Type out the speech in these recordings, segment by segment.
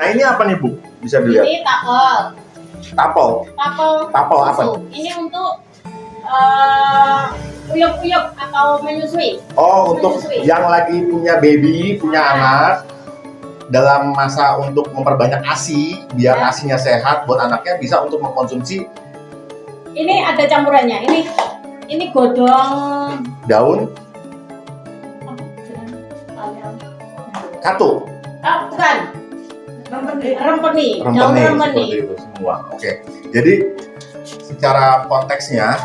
Nah ini apa nih Bu? Bisa dilihat. Ini tapel. Tapel. Tapel apa? susu. Ini untuk uyuk-uyuk atau menyusui. Oh, untuk yang lagi punya baby, punya anak, dalam masa untuk memperbanyak ASI, biar ASInya sehat buat anaknya, bisa untuk mengkonsumsi. Ini ada campurannya. Ini godong Daun katu. bukan. Rempeni. Daun Rempeni, rempeni. seperti itu semua. Oke. Jadi secara konteksnya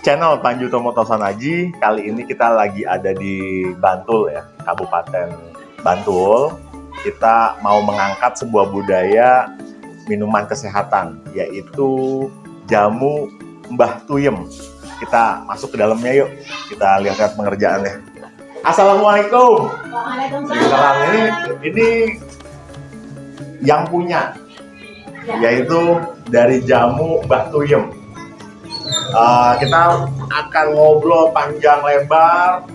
channel Panju Tomoto Sanaji. Kali ini kita lagi ada di Bantul ya, Kabupaten Bantul. Kita mau mengangkat sebuah budaya minuman kesehatan, yaitu jamu Mbah Tuyem. Kita masuk ke dalamnya yuk, kita lihat-lihat pengerjaannya. Assalamualaikum. Waalaikumsalam. Ini yang punya, yaitu dari jamu Mbah Tuyem. Kita akan ngobrol panjang lebar.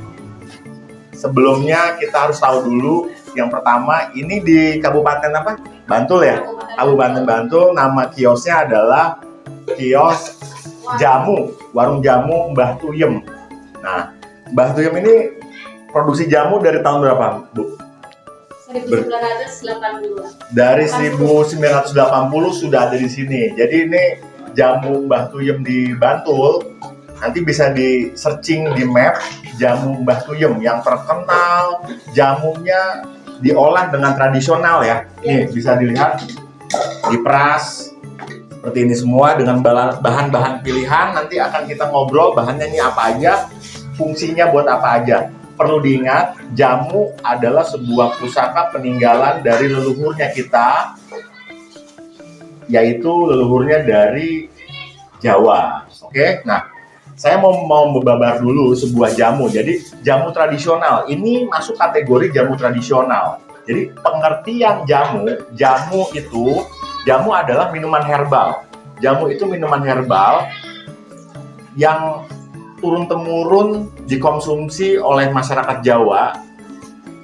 Sebelumnya kita harus tahu dulu, yang pertama ini di Kabupaten apa? Bantul ya? Kabupaten Bantul. Nama kiosnya adalah kios jamu, warung jamu Mbah Tuyem. Nah, Mbah Tuyem ini produksi jamu dari tahun berapa, Bu? 1980. Dari 1980 sudah ada di sini. Jadi ini jamu Mbah Tuyem di Bantul. Nanti bisa di searching di map jamu Mbah Tuyem yang terkenal. Jamunya diolah dengan tradisional ya. Nih bisa dilihat, diperas seperti ini semua dengan bahan-bahan pilihan. Nanti akan kita ngobrol bahannya ini apa aja, fungsinya buat apa aja. Perlu diingat, jamu adalah sebuah pusaka peninggalan dari leluhurnya kita, yaitu leluhurnya dari Jawa. Oke, nah saya mau membabar dulu sebuah jamu. Jadi jamu tradisional ini masuk kategori jamu tradisional. Jadi pengertian jamu itu, jamu adalah minuman herbal. Jamu itu minuman herbal yang turun-temurun dikonsumsi oleh masyarakat Jawa,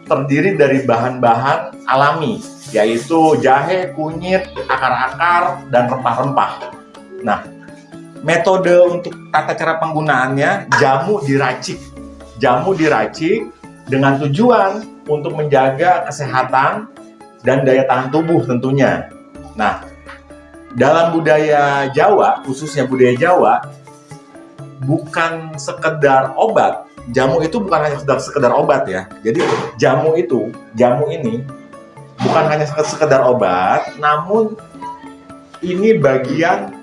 terdiri dari bahan-bahan alami, yaitu jahe, kunyit, akar-akar, dan rempah-rempah. Nah, metode untuk tata cara penggunaannya, jamu diracik. Jamu diracik dengan tujuan untuk menjaga kesehatan dan daya tahan tubuh tentunya. Nah, dalam budaya Jawa, khususnya budaya Jawa, bukan sekedar obat. Jamu itu bukan hanya sekedar obat ya. Jadi jamu ini bukan hanya sekedar obat, namun ini bagian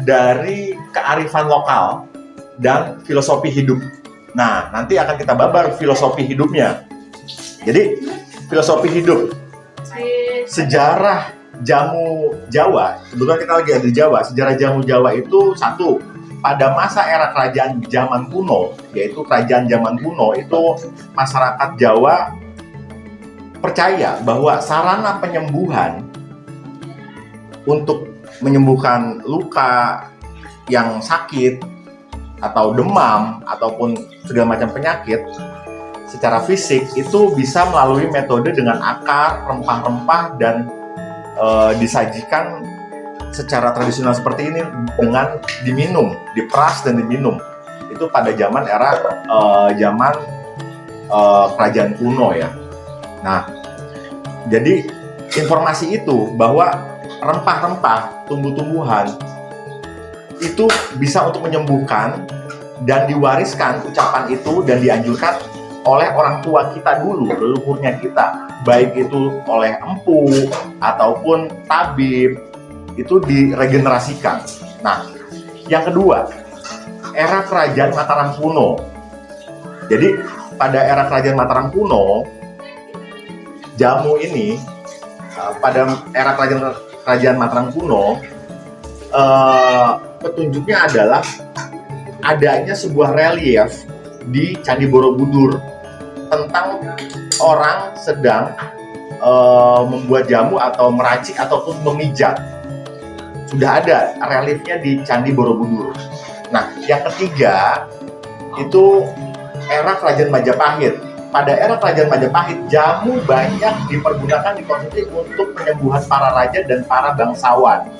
dari kearifan lokal dan filosofi hidup. Nah, nanti akan kita babar filosofi hidupnya. Jadi, filosofi hidup, sejarah jamu Jawa, kebetulan kita lagi ada di Jawa, sejarah jamu Jawa itu satu, pada masa era kerajaan zaman kuno, yaitu kerajaan zaman kuno itu masyarakat Jawa percaya bahwa sarana penyembuhan untuk menyembuhkan luka yang sakit atau demam ataupun segala macam penyakit secara fisik itu bisa melalui metode dengan akar, rempah-rempah, dan disajikan secara tradisional seperti ini dengan diminum, diperas dan diminum. Itu pada zaman kerajaan kuno ya. Nah, jadi informasi itu bahwa rempah-rempah, tumbuh-tumbuhan itu bisa untuk menyembuhkan dan diwariskan ucapan itu dan dianjurkan oleh orang tua kita dulu, leluhurnya kita, baik itu oleh empu ataupun tabib, itu diregenerasikan. Nah, yang kedua, era kerajaan Mataram kuno. Jadi pada era kerajaan Mataram kuno, jamu ini pada era kerajaan Mataram kuno, petunjuknya adalah adanya sebuah relief di Candi Borobudur tentang orang sedang membuat jamu atau meracik ataupun memijat. Sudah ada reliefnya di Candi Borobudur. Nah, yang ketiga itu era kerajaan Majapahit. Pada era kerajaan Majapahit, jamu banyak dipergunakan, dikonsumsi untuk penyembuhan para raja dan para bangsawan.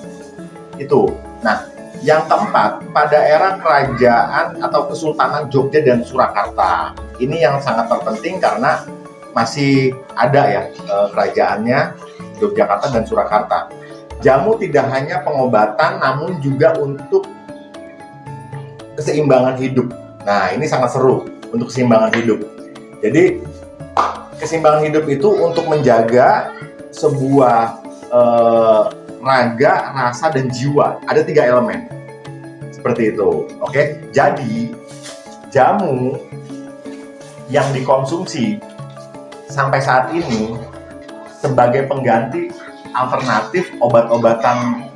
Itu. Nah, yang keempat, pada era kerajaan atau Kesultanan Jogja dan Surakarta. Ini yang sangat terpenting karena masih ada ya kerajaannya Yogyakarta dan Surakarta. Jamu tidak hanya pengobatan, namun juga untuk keseimbangan hidup. Nah, ini sangat seru untuk keseimbangan hidup. Jadi, keseimbangan hidup itu untuk menjaga sebuah raga, rasa, dan jiwa. Ada 3 elemen. Seperti itu. Oke? Jadi, jamu yang dikonsumsi sampai saat ini sebagai pengganti alternatif obat-obatan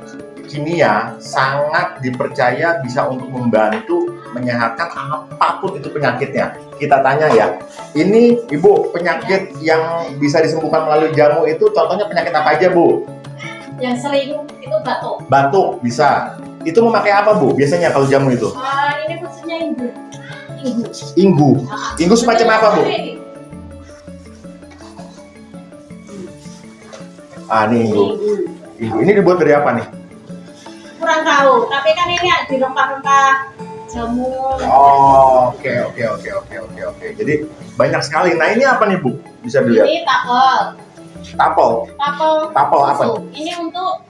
kimia sangat dipercaya bisa untuk membantu menyehatkan apapun itu penyakitnya. Kita tanya ya, ini Ibu, penyakit yang bisa disembuhkan melalui jamu itu contohnya penyakit apa aja, Bu? Yang sering itu batuk. Batuk bisa. Itu memakai apa, Bu? Biasanya kalau jamu itu? Ini khususnya inggu. Inggu. Inggu semacam apa, Bu? Ini inggu. Inggu. Ini dibuat dari apa nih? Kurang tahu, tapi kan ini di rempah-rempah jamu. Oke. Jadi banyak sekali. Nah, ini apa nih, Bu? Bisa dilihat. Ini tapol. Tapol apa? Ini untuk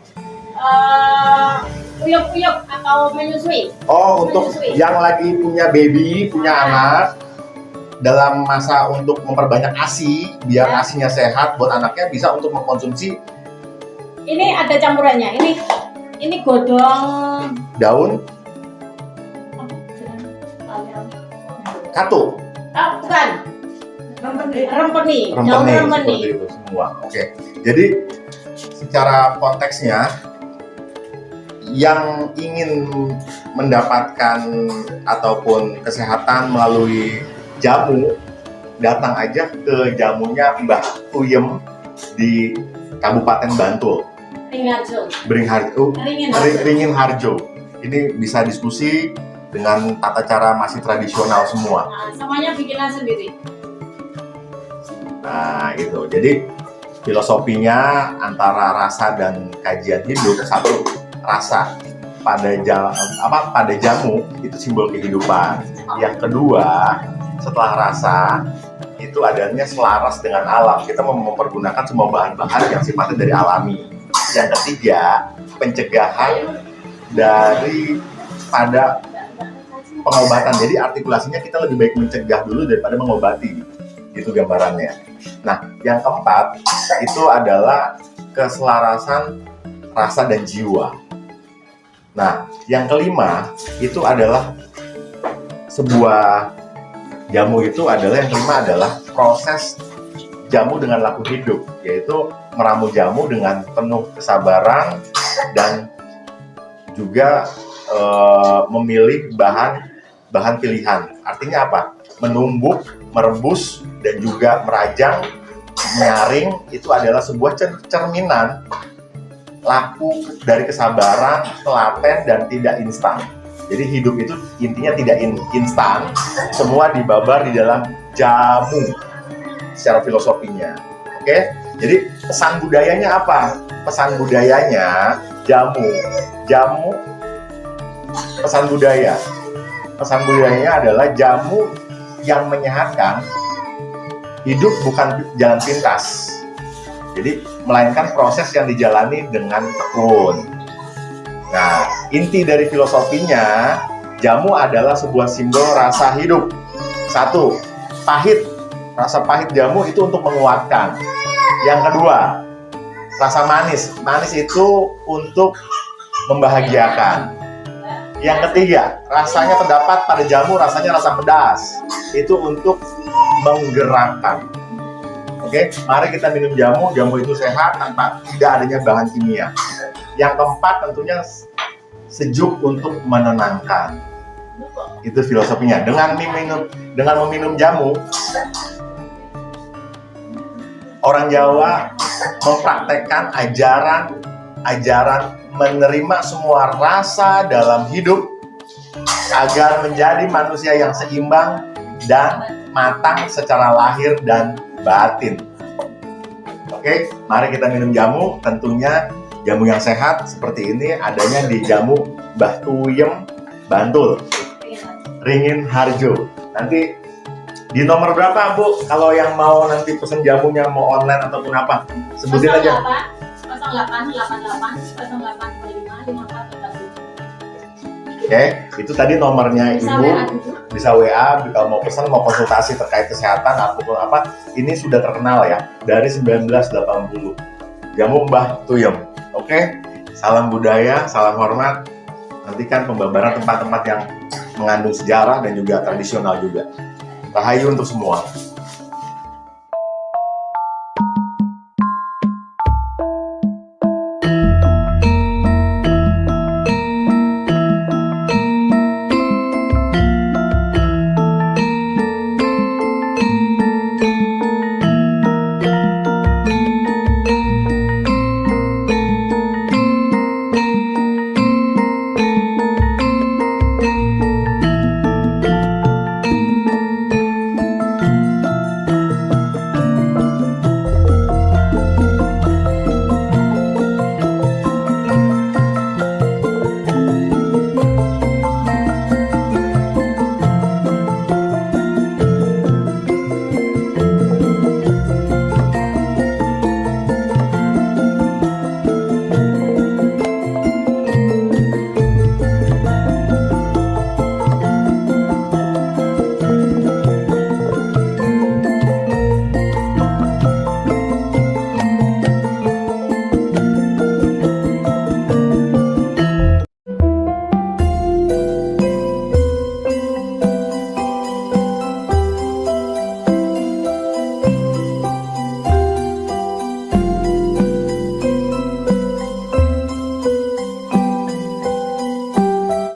uyuk-uyuk atau menyusui. Untuk yang lagi punya baby, punya anak, dalam masa untuk memperbanyak ASI, biar ASInya sehat buat anaknya, bisa untuk mengkonsumsi. Ini ada campurannya. Ini godong Daun katu. Bukan. Rempeni. Seperti itu semua. Oke. Jadi secara konteksnya, yang ingin mendapatkan ataupun kesehatan melalui jamu, datang aja ke jamunya Mbah Tuyem di Kabupaten Bantul. Ringin Harjo. Ini bisa diskusi dengan tata cara masih tradisional semua. Nah, semuanya bikinan sendiri. Nah, itu. Jadi filosofinya antara rasa dan kajian hidup, satu, rasa pada jamu itu simbol kehidupan. Yang kedua, setelah rasa itu adanya selaras dengan alam. Kita mempergunakan semua bahan-bahan yang sifatnya dari alami. Yang ketiga, pencegahan daripada pengobatan. Jadi artikulasinya kita lebih baik mencegah dulu daripada mengobati. Itu gambarannya. Nah, yang keempat itu adalah keselarasan rasa dan jiwa. Nah, yang kelima itu adalah sebuah jamu itu adalah yang kelima adalah proses jamu dengan laku hidup, yaitu meramu jamu dengan penuh kesabaran dan juga memilih bahan pilihan. Artinya apa? Menumbuk, merebus, dan juga merajang menyaring itu adalah sebuah cerminan laku dari kesabaran, telaten, dan tidak instan. Jadi hidup itu intinya tidak instan, semua dibabar di dalam jamu secara filosofinya. Oke, jadi pesan budayanya apa? Pesan budayanya jamu, pesan budayanya adalah jamu yang menyehatkan. Hidup bukan jalan pintas, jadi melainkan proses yang dijalani dengan tekun. Nah, inti dari filosofinya, jamu adalah sebuah simbol rasa hidup. Satu, pahit. Rasa pahit jamu itu untuk menguatkan. Yang kedua, rasa manis. Manis itu untuk membahagiakan. Yang ketiga, rasanya terdapat pada jamu, rasanya rasa pedas. Itu untuk menggerakkan. Oke, mari kita minum jamu. Jamu itu sehat tanpa tidak adanya bahan kimia. Yang keempat tentunya sejuk untuk menenangkan. Itu filosofinya. Dengan meminum jamu, orang Jawa mempraktekkan ajaran menerima semua rasa dalam hidup agar menjadi manusia yang seimbang dan matang secara lahir dan batin. Oke, mari kita minum jamu. Tentunya jamu yang sehat seperti ini adanya di jamu Mbah Tuyem, Bantul, Ringin Harjo. Nanti di nomor berapa, Bu? Kalau yang mau nanti pesen jamunya mau online ataupun apa? Sebutin aja. 08 88 Oke, itu tadi nomornya Ibu. Bisa WA kalau mau pesan, mau konsultasi terkait kesehatan ataupun apa. Ini sudah terkenal ya dari 1980. Jamu Mbah Tuyem. Oke, salam budaya, salam hormat. Nantikan pembabaran tempat-tempat yang mengandung sejarah dan juga tradisional juga. Rahayu untuk semua.